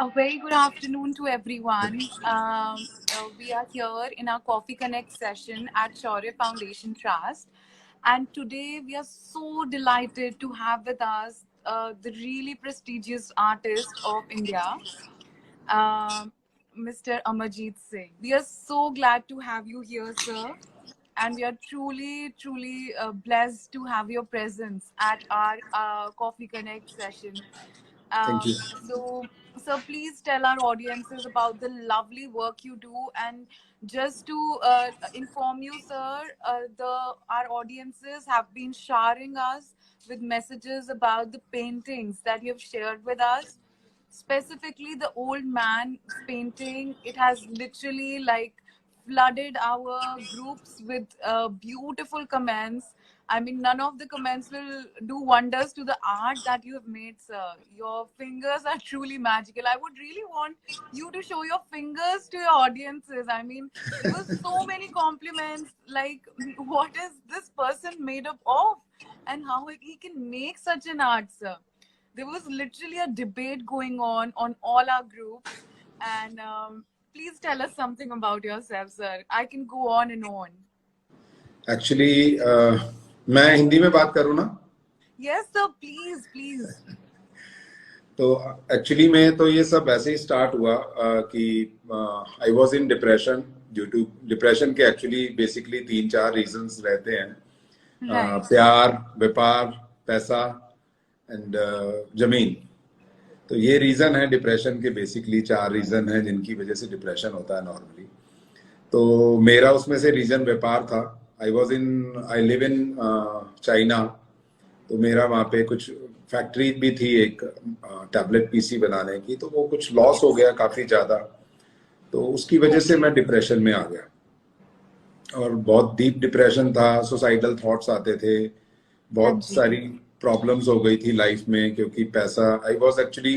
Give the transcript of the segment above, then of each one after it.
A very good afternoon to everyone. We are here in our Coffee Connect session at Shaurya Foundation Trust. And today we are so delighted to have with us the really prestigious artist of India, Mr. Amarjeet Singh. We are so glad to have you here, sir. And we are truly blessed to have your presence at our Coffee Connect session. Thank you. So please tell our audiences about the lovely work you do, and just to inform you, sir, our audiences have been showering us with messages about the paintings that you have shared with us. Specifically, the old man's painting. It has literally like flooded our groups with beautiful comments. I mean, none of the comments will do wonders to the art that you have made, sir. Your fingers are truly magical. I would really want you to show your fingers to your audiences. I mean, there were so many compliments like, what is this person made up of? And how he can make such an art, sir. There was literally a debate going on all our groups. And please tell us something about yourself, sir. I can go on and on. Actually, मैं हिंदी में बात करूँ ना? Yes, sir. Please. तो actually में तो ये सब ऐसे ही स्टार्ट हुआ कि I was in depression. Due to depression के एक्चुअली बेसिकली 3-4 रीजंस रहते हैं. प्यार, व्यापार, पैसा एंड जमीन. तो ये रीजन है डिप्रेशन के. बेसिकली 4 रीजन है जिनकी वजह से डिप्रेशन होता है नॉर्मली. तो मेरा उसमें से रीजन व्यापार था. I live in China. तो मेरा वहाँ पे कुछ फैक्ट्री भी थी एक टैबलेट पीसी बनाने की. तो वो कुछ लॉस हो गया काफी ज्यादा. तो उसकी वजह से मैं डिप्रेशन में आ गया और बहुत डीप डिप्रेशन था. सुसाइडल थॉट्स आते थे. बहुत सारी प्रॉब्लम्स हो गई थी लाइफ में क्योंकि पैसा. I was actually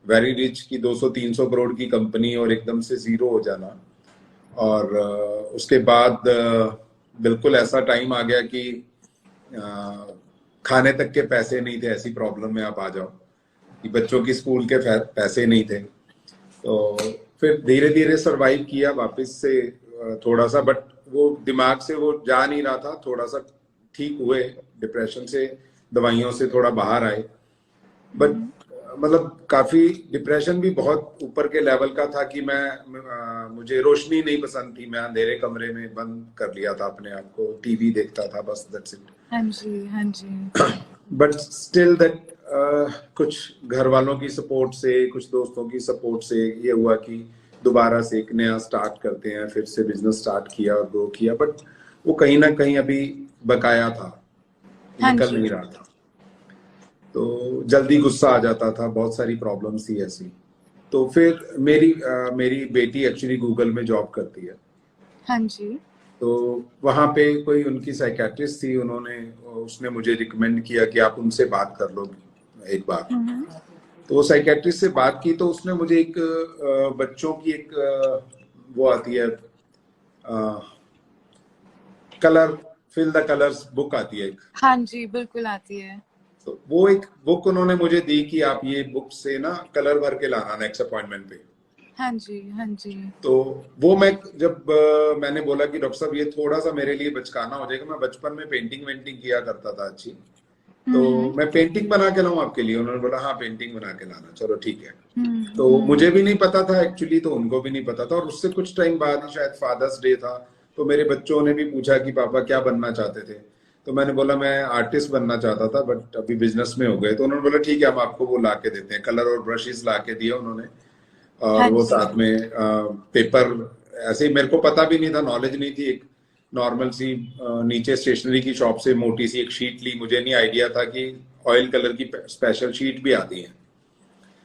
very rich की 200-300 करोड़ की कंपनी और एकदम से जीरो हो जाना. और उसके बाद बिल्कुल ऐसा टाइम आ गया कि खाने तक के पैसे नहीं थे. ऐसी प्रॉब्लम में आप आ जाओ कि बच्चों की स्कूल के पैसे नहीं थे. तो फिर धीरे धीरे सरवाइव किया वापस से थोड़ा सा. बट वो दिमाग से वो जा नहीं रहा था. थोड़ा सा ठीक हुए डिप्रेशन से, दवाइयों से थोड़ा बाहर आए. बट मतलब काफी डिप्रेशन भी बहुत ऊपर के लेवल का था कि मुझे रोशनी नहीं पसंद थी. मैं अंधेरे कमरे में बंद कर लिया था अपने आप को. टीवी देखता था बस. That's it. हाँ जी. बट स्टिल दैट कुछ घर वालों की सपोर्ट से, कुछ दोस्तों की सपोर्ट से ये हुआ कि दोबारा से एक नया स्टार्ट करते हैं. फिर से बिजनेस स्टार्ट किया और ग्रो किया. बट वो कहीं ना कहीं अभी बकाया था, निकल नहीं रहा था. तो जल्दी गुस्सा आ जाता था. बहुत सारी प्रॉब्लम्स थी ऐसी. तो फिर मेरी बेटी एक्चुअली गूगल में जॉब करती है. हाँ जी. तो वहां पे कोई उनकी साइकेट्रिस्ट थी. उसने मुझे रिकमेंड किया कि आप उनसे बात कर लो एक बार. तो वो साइकेट्रिस्ट से बात की तो उसने मुझे एक बच्चों की एक वो आती है colour fill the colours book आती है एक. हाँ जी, बिल्कुल आती है. तो वो एक बुक उन्होंने मुझे दी कि आप ये बुक से ना कलर भर के लाना नेक्स्ट अपॉइंटमेंट पे. हाँ जी. तो वो जब मैंने बोला कि डॉक्टर साहब ये थोड़ा सा मेरे लिए बचकाना हो जाएगा. मैं बचपन में पेंटिंग किया करता था अच्छी. तो मैं पेंटिंग बना के लाऊं आपके लिए. उन्होंने बोला हाँ पेंटिंग बना के लाना. चलो ठीक है. तो मुझे भी नहीं पता था एक्चुअली. तो उनको भी नहीं पता था. और उससे कुछ टाइम बाद शायद फादर्स डे था. तो मेरे बच्चों ने भी पूछा कि पापा क्या बनना चाहते थे. तो मैंने बोला मैं आर्टिस्ट बनना चाहता था बट अभी बिजनेस में हो गए. तो उन्होंने बोला ठीक है हम आपको वो ला के देते हैं. कलर और ब्रशेस ला के दिया उन्होंने. और वो साथ में पेपर. ऐसे ही मेरे को पता भी नहीं था, नॉलेज नहीं थी. एक नॉर्मल सी नीचे स्टेशनरी की शॉप से मोटी सी एक शीट ली. मुझे नहीं आइडिया था कि ऑयल कलर की स्पेशल शीट भी आती है.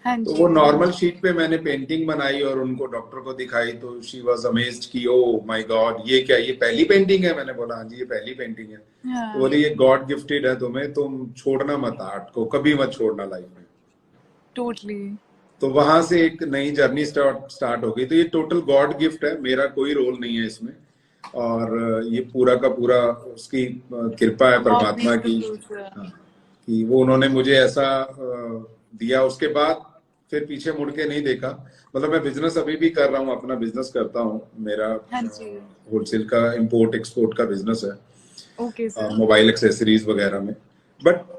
तो वो नॉर्मल शीट पे मैंने पेंटिंग बनाई और उनको डॉक्टर को दिखाई. तो शी वाज अमेज्ड कि ओ माय गॉड ये क्या, ये पहली पेंटिंग है. मैंने बोला हाँ जी ये पहली पेंटिंग है. तो बोली ये गॉड गिफ्टेड है तुम्हें. तुम छोड़ना मत आर्ट को, कभी मत छोड़ना लाइफ में. टोटली. तो वहां से एक नई जर्नी स्टार्ट हो गई. तो ये टोटल गॉड गिफ्ट है. मेरा कोई रोल नहीं है इसमें. और ये पूरा का पूरा उसकी कृपा है परमात्मा की कि वो उन्होंने मुझे ऐसा दिया. उसके बाद फिर पीछे मुड़ के नहीं देखा। मतलब मैं बिजनेस अभी भी कर रहा हूँ, अपना बिजनेस करता हूँ, मेरा हाँ जी। होलसेल का इंपोर्ट एक्सपोर्ट का बिजनेस है, ओके सर। मोबाइल एक्सेसरीज वगैरह में। बट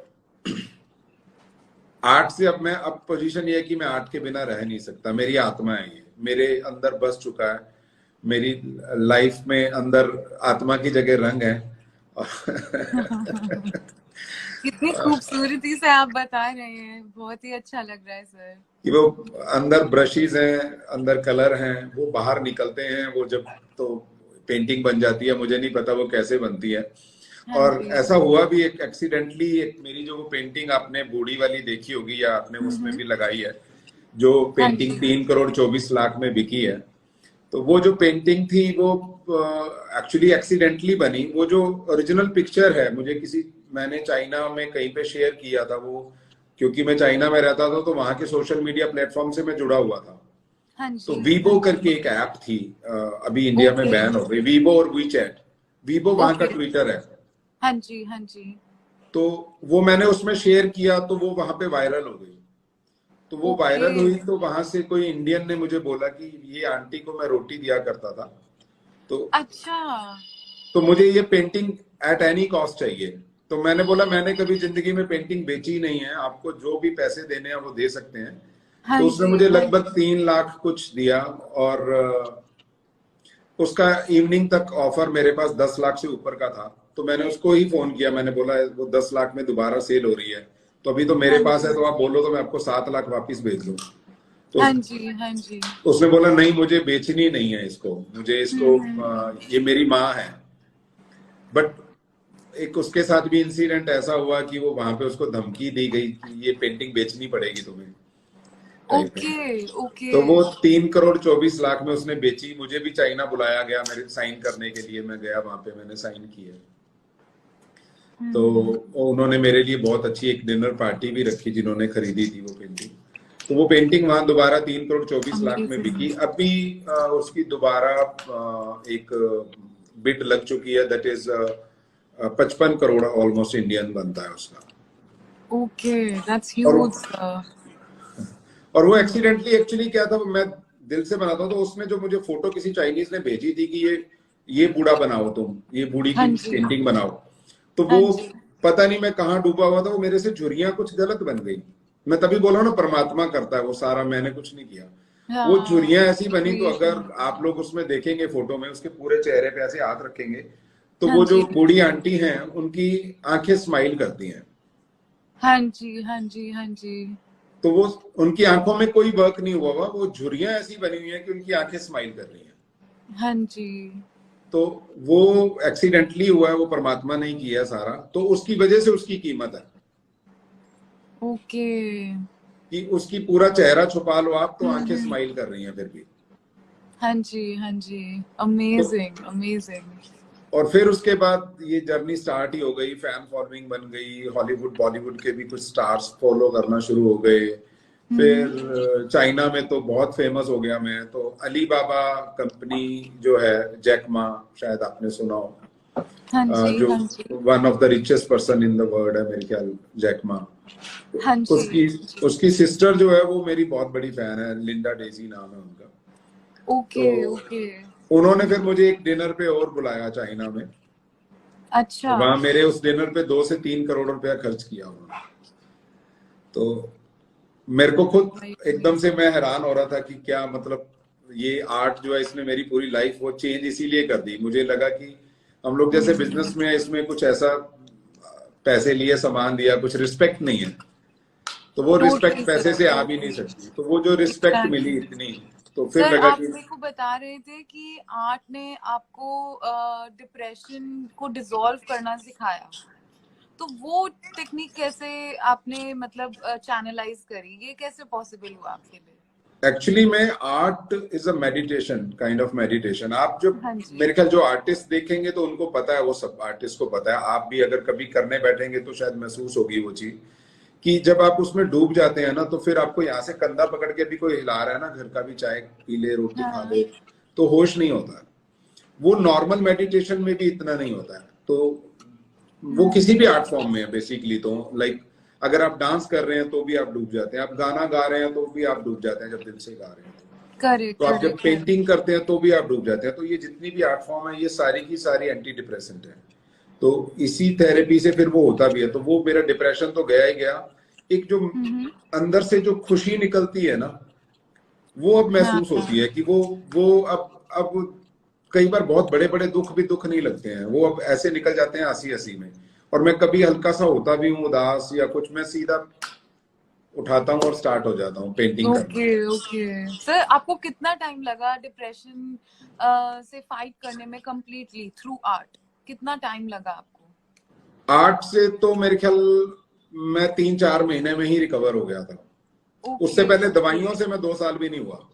आर्ट से अब पोजीशन ये है कि मैं आर्ट के बिना रह नहीं सकता। मेरी आत्मा है, ये मेरे अंदर बस चुका है। मेरी लाइफ में अंदर आत्मा की जगह रंग है। कितनी खूबसूरती से आप बता रहे हैं, बहुत ही अच्छा लग रहा है सर। कि वो अंदर ब्रशेस हैं, अंदर कलर हैं, वो बाहर निकलते हैं, वो जब तो पेंटिंग बन जाती है। मुझे नहीं पता वो कैसे बनती है। हाँ और जी। ऐसा हुआ भी, एक एक्सीडेंटली एक मेरी जो वो पेंटिंग आपने बूढ़ी वाली देखी होगी या आपने उसमें भी लगाई है, जो हाँ पेंटिंग जी। 3 करोड़ 24 लाख में बिकी है। तो वो जो पेंटिंग थी वो एक्चुअली एक्सीडेंटली बनी। वो जो ओरिजिनल पिक्चर है, मैंने चाइना में कहीं पे शेयर किया था वो, क्योंकि मैं चाइना में रहता था तो वहां के सोशल मीडिया प्लेटफॉर्म से मैं जुड़ा हुआ था। हाँ तो जी। वीबो हाँ करके जी। एक ऐप थी, अभी इंडिया में ओके। बैन हो गई, वीबो और वीचैट। वीबो वहां का ओके। ट्विटर है। हाँ जी। हाँ जी। तो वो मैंने उसमें शेयर किया तो वो वहां पे वायरल हो गई। तो वो ओके। वायरल हुई तो वहां से कोई इंडियन ने मुझे बोला कि ये आंटी को मैं रोटी दिया करता था, तो अच्छा। मुझे ये पेंटिंग एट एनी कॉस्ट चाहिए। तो मैंने बोला मैंने कभी जिंदगी में पेंटिंग बेची नहीं है, आपको जो भी पैसे देने हैं वो दे सकते हैं। हाँ तो उसने जी। मुझे हाँ लगभग जी। 3 लाख कुछ दिया। और उसका इवनिंग तक ऑफर मेरे पास 10 लाख से ऊपर का था। तो मैंने उसको ही फोन किया, मैंने बोला वो 10 लाख में दोबारा सेल हो रही है, तो अभी तो मेरे हाँ पास है, जी। तो आप बोलो तो मैं आपको 7 लाख वापिस भेज दूं। तो हाँ जी। हाँ जी। उसने बोला नहीं, मुझे बेचनी नहीं है इसको, मुझे इसको ये मेरी माँ है। बट एक उसके साथ भी इंसिडेंट ऐसा हुआ कि वो वहां पे उसको धमकी दी गई कि ये पेंटिंग बेचनी पड़ेगी तुम्हें, टाइप है। ओके। ओके। तो वो 3 करोड़ 24 लाख में उसने बेची। मुझे भी चाइना बुलाया गया मेरे साइन करने के लिए, मैं गया वहां पे, मैंने साइन किया। तो उन्होंने मेरे लिए बहुत अच्छी एक डिनर पार्टी भी रखी जिन्होंने खरीदी थी वो पेंटिंग। तो वो पेंटिंग वहां दोबारा 3 करोड़ 24 लाख में बिकी। अमेजिंग। अभी उसकी दोबारा एक बिड लग चुकी है, that is 55 crore almost Indian बनता है उसका। ओके, दैट्स और ह्यूज सर। और वो एक्सीडेंटली एक्चुअली क्या था, मैं दिल से बनाता हूँ। तो उसमें जो मुझे फोटो किसी चाइनीज ने भेजी थी कि ये बूढ़ा बनाओ, तुम ये बूढ़ी की हाँ जी। पेंटिंग बनाओ। तो हाँ वो जी। पता नहीं मैं कहाँ डूबा हुआ था, वो मेरे से झुर्रियां कुछ गलत बन गई। मैं तभी बोला ना परमात्मा करता है वो सारा, मैंने कुछ नहीं किया। वो हाँ, झुर्रियां ऐसी बनी, तो क्रिएशन। अगर आप लोग उसमें देखेंगे फोटो में, उसके पूरे चेहरे पे ऐसे हाथ रखेंगे तो हाँ वो जो जी। बूढ़ी आंटी हैं उनकी आंखें स्माइल करती हैं। हाँ जी। हाँ जी। हाँ जी। तो वो उनकी आंखों में कोई वर्क नहीं हुआ हुआ, वो झुर्रियां ऐसी बनी हुई है कि उनकी आंखें स्माइल कर रही हैं। हाँ जी। तो वो एक्सीडेंटली हुआ है, वो परमात्मा ने ही किया सारा। तो उसकी वजह से उसकी कीमत है ओके। कि उसकी पूरा चेहरा छुपा लो आप तो आंखें स्माइल कर रही हैं फिर भी। हाँ जी। हाँ जी। तो अमेजिंग अमेजिंग। और फिर उसके बाद ये जर्नी स्टार्ट ही हो गई, फैन फॉलोइंग बन गई, हॉलीवुड बॉलीवुड के भी कुछ स्टार्स फॉलो करना शुरू हो गए। फिर चाइना में तो बहुत फेमस हो गया मैं। तो अली बाबा कंपनी जो है, जैकमा, शायद आपने सुना हो, हाँ जी। जो हाँ जी। One of the richest person in the world है मेरे ख्याल, जैकमा। हाँ जी। उसकी उसकी सिस्टर जो है वो मेरी बहुत बड़ी फैन है, लिंडा डेजी नाम है उनका। ओके। तो ओके। उन्होंने फिर मुझे एक डिनर पे और बुलाया चाइना में। अच्छा। वहां मेरे उस डिनर पे 2 से 3 करोड़ रुपया खर्च किया उन्होंने। तो मेरे को खुद एकदम से मैं हैरान हो रहा था कि क्या मतलब, ये आर्ट जो है इसने मेरी पूरी लाइफ वो चेंज इसीलिए कर दी। मुझे लगा कि हम लोग जैसे बिजनेस में इसमें कुछ ऐसा पैसे लिए, सामान दिया, कुछ रिस्पेक्ट नहीं है। तो वो टोटली रिस्पेक्ट पैसे सर, से आ भी नहीं टोटली। सकती। तो वो जो रिस्पेक्ट मिली एग्जैक्टली। इतनी, तो फिर सर, लगा आप कि मेरे को बता रहे थे कि आर्ट ने आपको डिप्रेशन को डिसॉल्व करना सिखाया, तो वो टेक्निक कैसे आपने मतलब चैनलाइज करी, ये कैसे पॉसिबल हुआ आपके लिए? एक्चुअली में art is a meditation, kind of meditation. आप जब, हाँ जी। मेरे ख्याल जो आर्टिस्ट देखेंगे तो उनको पता है, वो सब आर्टिस्ट को पता है। आप भी अगर कभी करने बैठेंगे तो शायद महसूस होगी वो चीज कि जब आप उसमें डूब जाते हैं ना, तो फिर आपको यहाँ से कंधा पकड़ के भी कोई हिला रहा है ना, घर का भी, चाय पी ले, रोटी खा हाँ। ले, तो होश नहीं होता। वो नॉर्मल मेडिटेशन में भी इतना नहीं होता है। तो वो किसी भी आर्ट फॉर्म में है बेसिकली। तो लाइक अगर आप डांस कर रहे हैं तो भी आप डूब जाते हैं, आप गाना गा रहे हैं तो भी आप डूब जाते हैं जब दिल से गा रहे हैं करेक्ट तो आप जब करेक्ट पेंटिंग करते हैं तो भी आप डूब जाते हैं। तो ये जितनी भी आर्ट फॉर्म है ये सारी की सारी एंटी डिप्रेसेंट है। तो इसी थेरेपी से फिर वो होता भी है। तो वो मेरा डिप्रेशन तो गया ही गया, एक जो अंदर से जो खुशी निकलती है ना वो अब महसूस होती है कि वो अब कई बार बहुत बड़े बड़े दुख भी दुख नहीं लगते हैं, वो अब ऐसे निकल जाते हैं हंसी हंसी में। और मैं कभी हल्का सा होता भी हूँ उदास या कुछ, मैं सीधा उठाता हूँ और स्टार्ट हो जाता हूँ पेंटिंग करना। ओके ओके सर, आपको कितना टाइम लगा डिप्रेशन से फाइट करने में कंप्लीटली थ्रू आर्ट? कितना टाइम लगा आपको? आर्ट से तो मेरे ख्याल मैं 3-4 महीने में ही रिकवर हो गया था। उससे पहले दवाइयों से मैं 2 साल भी नहीं हुआ।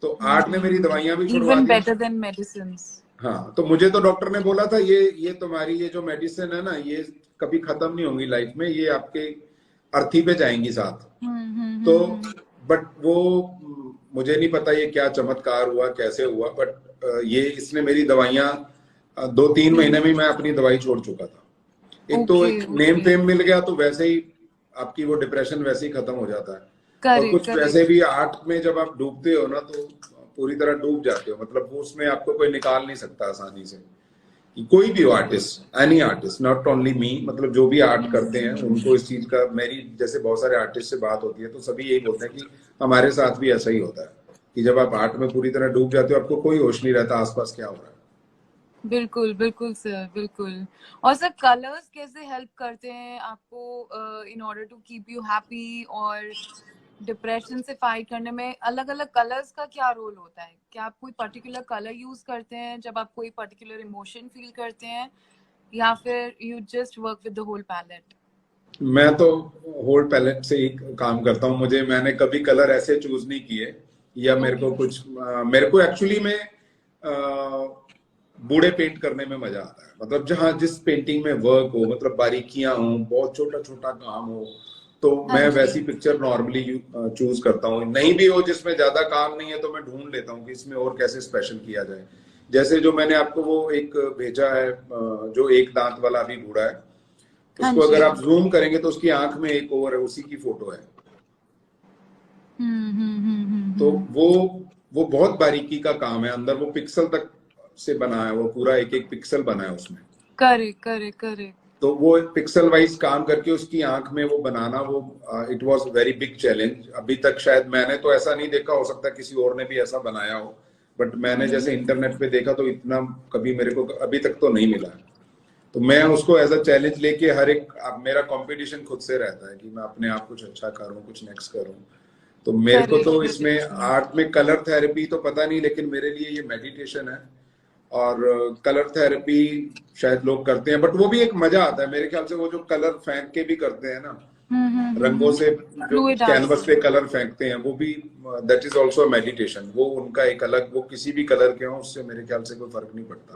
तो आर्ट ने मेरी दवाइयां भी छुड़वा दी। Even better than medicines. हाँ, तो मुझे तो डॉक्टर ने बोला था ये तुम्हारी ये जो मेडिसिन है ना ये कभी खत्म नहीं होंगी लाइफ में, ये आपके अर्थी पे जाएंगी साथ। तो बट वो मुझे नहीं पता ये क्या चमत्कार हुआ कैसे हुआ, बट ये इसने मेरी दवाइयां 2-3 महीने में मैं अपनी दवाई छोड़ चुका था। एक तो एक नेम फेम मिल गया तो वैसे ही आपकी वो डिप्रेशन वैसे ही खत्म हो जाता है। और कुछ वैसे भी आर्ट में जब आप डूबते हो ना तो पूरी तरह डूब जाते हो, मतलब वो उसमें आपको कोई निकाल नहीं सकता आसानी से। कोई भी हो artist, any artist, not only me, मतलब जो भी आर्ट करते हैं उनको इस चीज का, मेरी जैसे बहुत सारे आर्टिस्ट से बात होती है तो सभी यही बोलते हैं कि हमारे साथ भी ऐसा ही होता है कि जब आप आर्ट में पूरी तरह डूब जाते हो आपको कोई होश नहीं रहता आसपास क्या हो रहा है। बिल्कुल बिल्कुल सर, बिल्कुल। और सर कलर्स कैसे हेल्प करते हैं आपको in order to keep you happy, और डिप्रेशन से फाइट करने में अलग अलग कलर्स का क्या रोल होता है? क्या आप कोई पर्टिकुलर कलर यूज करते हैं जब आप कोई पर्टिकुलर इमोशन फील करते हैं, या फिर you just work with the whole palette? मैं तो होल पैलेट से ही काम करता हूँ। मैंने कभी कलर ऐसे चूज नहीं किए या मेरे को कुछ मेरे को एक्चुअली में बूढ़े पेंट करने में मजा आता है, मतलब जहां जिस पेंटिंग में वर्क हो, मतलब बारीकियां हो, बहुत छोटा छोटा काम हो, तो मैं वैसी पिक्चर नॉर्मली चूज करता हूँ। नहीं भी हो जिसमें ज्यादा काम नहीं है तो मैं ढूंढ लेता हूँ कि इसमें और कैसे स्पेशल किया जाए। जैसे जो मैंने आपको वो एक भेजा है जो एक दांत वाला अभी बूढ़ा है, उसको अगर आप जूम करेंगे तो उसकी आंख में एक और है, उसी की फोटो है। तो वो बहुत बारीकी का काम है, अंदर वो पिक्सल तक से बना है, वो पूरा एक एक पिक्सल बना है उसमें। Correct correct correct. तो वो पिक्सल वाइज काम करके उसकी आंख में वो बनाना, वो it was very big challenge. अभी तक शायद मैंने तो ऐसा नहीं देखा, हो सकता है किसी और ने भी ऐसा बनाया हो, बट मैंने जैसे इंटरनेट पे देखा तो इतना कभी मेरे को अभी तक तो नहीं मिला। तो मैं उसको एज अ चैलेंज लेके हर एक, मेरा कंपटीशन खुद से रहता है कि मैं अपने आप कुछ अच्छा करूं, कुछ नेक्स्ट करूं। तो मेरे को तो इसमें आर्ट में कलर थेरेपी तो पता नहीं, लेकिन मेरे लिए ये मेडिटेशन है। और कलर थेरेपी शायद लोग करते हैं, बट वो भी एक मजा आता है मेरे ख्याल से। वो जो कलर फेंक के भी करते हैं ना, रंगों से जो कैनवस पे कलर फेंकते हैं, वो भी दैट इज ऑल्सो मेडिटेशन। वो उनका एक अलग, वो किसी भी कलर के हो उससे मेरे ख्याल से कोई फर्क नहीं पड़ता।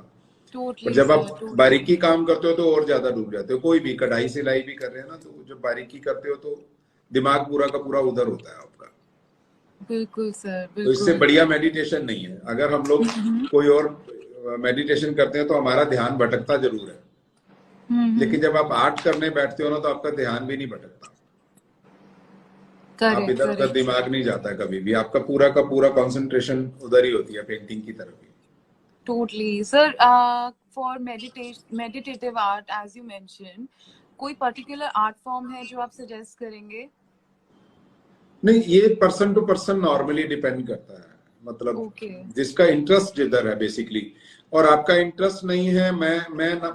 पर जब आप बारीकी काम करते हो तो और ज्यादा डूब जाते हो। कोई भी कढ़ाई सिलाई भी कर रहे हैं ना, तो जब बारीकी करते हो तो दिमाग पूरा का पूरा उधर होता है आपका। बिल्कुल सर, बिल्कुल। तो इससे बढ़िया मेडिटेशन नहीं है। अगर हम लोग कोई और मेडिटेशन करते हैं तो हमारा ध्यान भटकता जरूर है, लेकिन जब आप आर्ट करने बैठते हो ना तो आपका ध्यान भी नहीं भटकता। आप इधर उधर दिमाग नहीं जाता है कभी भी, आपका पूरा का पूरा कंसंट्रेशन उधर ही होती है पेंटिंग की तरफ ही। Totally. Sir, for meditative art, as you mentioned, कोई particular art form है जो आप suggest करेंगे? नहीं, ये person to person normally depend करता है, मतलब जिसका इंटरेस्ट जिधर है बेसिकली। और आपका इंटरेस्ट नहीं है, मैं ना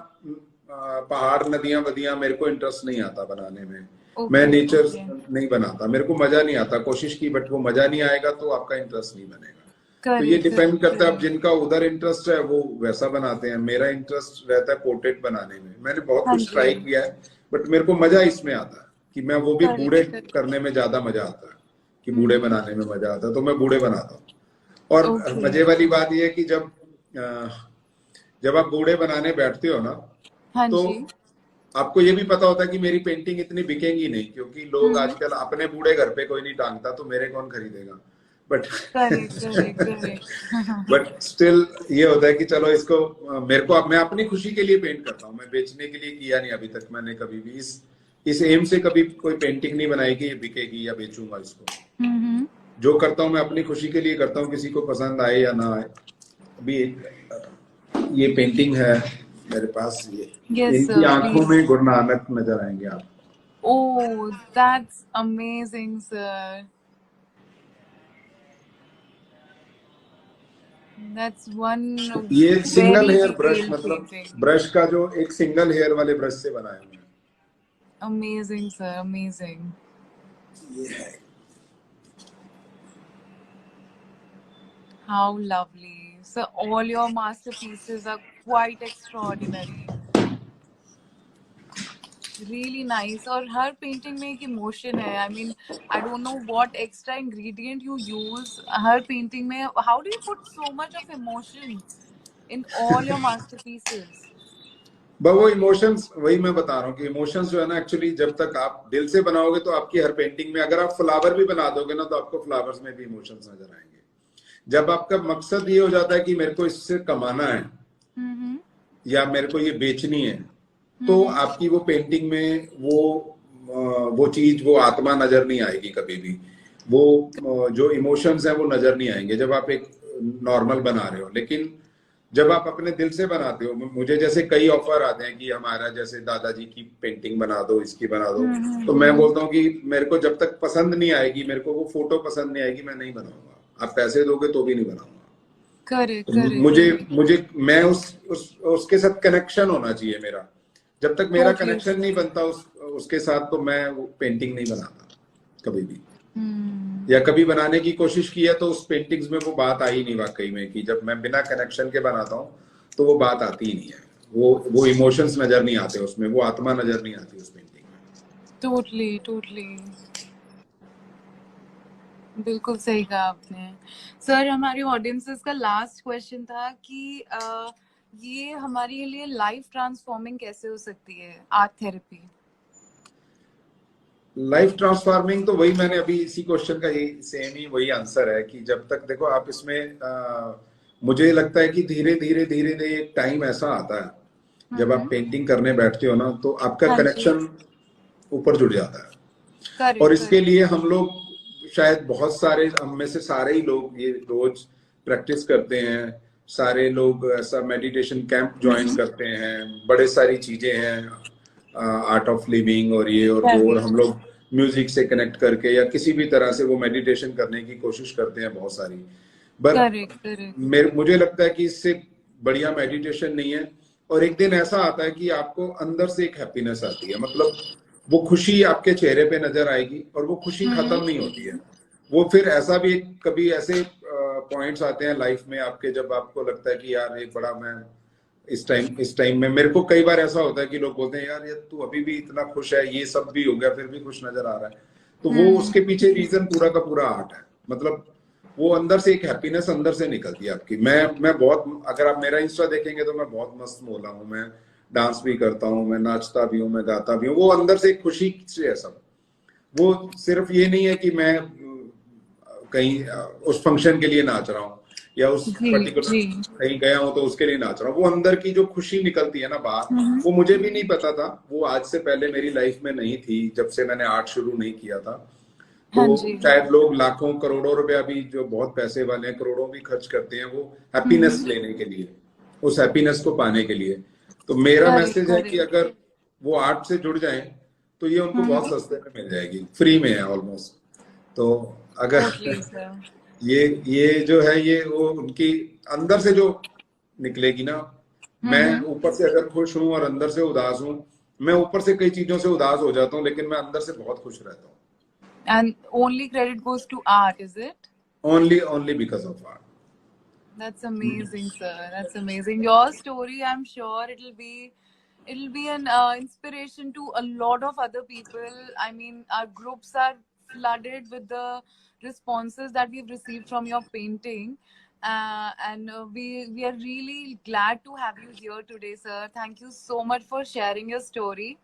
पहाड़ नदियां वदियां मेरे को इंटरेस्ट नहीं आता बनाने में। मैं नेचर नहीं बनाता, मेरे को मजा नहीं आता। कोशिश की बट वो मजा नहीं आएगा तो आपका इंटरेस्ट नहीं बनेगा। तो ये डिपेंड करता है, अब जिनका उधर इंटरेस्ट है वो वैसा बनाते हैं। मेरा इंटरेस्ट रहता है पोर्ट्रेट बनाने में। मैंने बहुत कुछ ट्राई किया है बट मेरे को मजा इसमें आता है कि मैं वो भी बूढ़े करने में ज्यादा मजा आता है, कि बूढ़े बनाने में मजा आता है, तो मैं बूढ़े बनाता हूँ। और मजे वाली बात यह है कि जब आप बूढ़े बनाने बैठते हो ना, तो आपको ये भी पता होता है कि मेरी पेंटिंग इतनी बिकेंगी नहीं, क्योंकि लोग आजकल अपने बूढ़े घर पे कोई नहीं टांगता, तो मेरे कौन खरीदेगा। बट बट स्टिल ये होता है कि चलो इसको, मेरे को, मैं अपनी खुशी के लिए पेंट करता हूँ। मैं बेचने के लिए किया नहीं अभी तक मैंने कभी भी। इस एम से कभी कोई पेंटिंग नहीं बनाई कि ये बिकेगी या बेचूंगा इसको। जो करता हूँ मैं अपनी खुशी के लिए करता हूँ, किसी को पसंद आए या ना आए। अभी ये पेंटिंग है मेरे पास, ये Yes, इनकी sir. आंखों Please. में गुरु नानक नजर आएंगे आप। Oh, that's amazing, sir. That's one ये single very hair brush, detailed मतलब painting. ब्रश का जो एक सिंगल हेयर वाले ब्रश से बनाया हूँ मैं। Amazing, sir. Amazing. ये है। How lovely. So all your masterpieces are quite extraordinary. Really nice. और हर पेंटिंग में एक इमोशन है. I mean, I don't know what extra ingredient you use. Her painting में how do you put so much of emotion in all your masterpieces? बस वो emotions, वही मैं बता रहा हूँ कि इमोशंस जो है ना, एक्चुअली जब तक आप दिल से बनाओगे तो आपकी हर पेंटिंग में, अगर आप फ्लावर भी बना दोगे ना तो आपको फ्लावर्स में भी इमोशंस नजर आएंगे। जब आपका मकसद ये हो जाता है कि मेरे को इससे कमाना है या मेरे को ये बेचनी है, तो आपकी वो पेंटिंग में वो चीज, वो आत्मा नजर नहीं आएगी कभी भी। वो जो इमोशंस हैं वो नजर नहीं आएंगे जब आप एक नॉर्मल बना रहे हो। लेकिन जब आप अपने दिल से बनाते हो, मुझे जैसे कई ऑफर आते हैं कि हमारा जैसे दादाजी की पेंटिंग बना दो, इसकी बना दो, तो मैं बोलता हूँ कि मेरे को जब तक पसंद नहीं आएगी, मेरे को वो फोटो पसंद नहीं आएगी, मैं नहीं बनाऊंगा। आप पैसे दोगे तो भी नहीं बनाऊंगा। करेक्ट। मुझे मैं उसके साथ कनेक्शन होना चाहिए मेरा। जब तक मेरा कनेक्शन नहीं बनता उसके साथ, तो मैं वो पेंटिंग नहीं बनाता कभी भी। या कभी बनाने की कोशिश की है तो उस पेंटिंग्स में वो बात आई नहीं वाकई में, कि जब मैं बिना कनेक्शन के बनाता हूँ तो वो बात आती ही नहीं है। वो इमोशंस नजर नहीं आते उसमें, वो आत्मा नजर नहीं आती उस पेंटिंग में। टोटली बिल्कुल सही कहा आपने। सर, हमारी ऑडियंसेस का लास्ट क्वेश्चन था कि ये हमारे लिए लाइफ ट्रांसफॉर्मिंग कैसे हो सकती है, आर्ट थेरेपी? लाइफ ट्रांसफॉर्मिंग तो वही, मैंने अभी इसी क्वेश्चन का ही सेम ही वही आंसर है कि जब तक देखो आप इसमें मुझे लगता है कि धीरे धीरे एक टाइम ऐसा आता है जब आप पेंटिंग करने बैठते हो ना, तो आपका कनेक्शन ऊपर जुड़ जाता है। और इसके लिए हम लोग शायद बहुत सारे, हम में से सारे ही लोग ये रोज प्रैक्टिस करते हैं। सारे लोग ऐसा मेडिटेशन कैंप ज्वाइन करते हैं, बड़े सारी चीजें हैं, आर्ट ऑफ लिविंग और ये और वो, और हम लोग म्यूजिक से कनेक्ट करके या किसी भी तरह से वो मेडिटेशन करने की कोशिश करते हैं बहुत सारी। बट मुझे लगता है कि इससे बढ़िया मेडिटेशन नहीं है। और एक दिन ऐसा आता है कि आपको अंदर से एक हैप्पीनेस आती है, मतलब वो खुशी आपके चेहरे पे नजर आएगी, और वो खुशी खत्म नहीं होती है। वो फिर ऐसा भी कभी ऐसे पॉइंट्स आते हैं लाइफ में आपके, जब आपको लगता है कि यार एक बड़ा, मैं इस टाइम में मेरे को कई बार ऐसा होता है कि लोग बोलते हैं यार ये तू अभी भी इतना खुश है, ये सब भी हो गया फिर भी खुश नजर आ रहा है। तो वो उसके पीछे रीजन पूरा का पूरा आर्ट है। मतलब वो अंदर से एक हैप्पीनेस अंदर से निकलती है आपकी। मैं बहुत, अगर आप मेरा इंस्टा देखेंगे तो मैं बहुत मस्त मोला हूँ, मैं डांस भी करता हूँ, मैं नाचता भी हूँ, मैं गाता भी हूँ। वो अंदर से एक खुशी से है सब। वो सिर्फ ये नहीं है कि मैं कहीं उस फंक्शन के लिए नाच रहा हूँ या उस पर्टिकुलर कहीं गया हूँ तो उसके लिए नाच रहा हूँ। वो अंदर की जो खुशी निकलती है ना बाहर, वो मुझे भी नहीं पता था। वो आज से पहले मेरी लाइफ में नहीं थी, जब से मैंने आर्ट शुरू नहीं किया था। तो शायद लोग लाखों करोड़ों रुपया भी, जो बहुत पैसे वाले हैं, करोड़ों भी खर्च करते हैं वो हैप्पीनेस लेने के लिए, उस हैप्पीनेस को पाने के लिए। तो मेरा मैसेज है कि अगर वो आर्ट से जुड़ जाएं तो ये उनको बहुत सस्ते में मिल जाएगी, फ्री में है ऑलमोस्ट। तो अगर ये जो है ये वो उनकी अंदर से जो निकलेगी ना, मैं ऊपर से अगर खुश हूं और अंदर से उदास हूं, मैं ऊपर से कई चीजों से उदास हो जाता हूं लेकिन मैं अंदर से बहुत खुश रहता हूं। And only credit goes to art, is it? Only because of art. That's amazing, sir. That's amazing. Your story, I'm sure it'll be an inspiration to a lot of other people. I mean, our groups are flooded with the responses that we've received from your painting, and we are really glad to have you here today, sir. Thank you so much for sharing your story,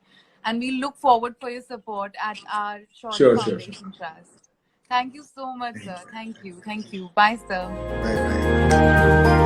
and we look forward for your support at our Shauri Foundation Trust. Thank you so much, sir. Thank you. Bye, sir. Bye.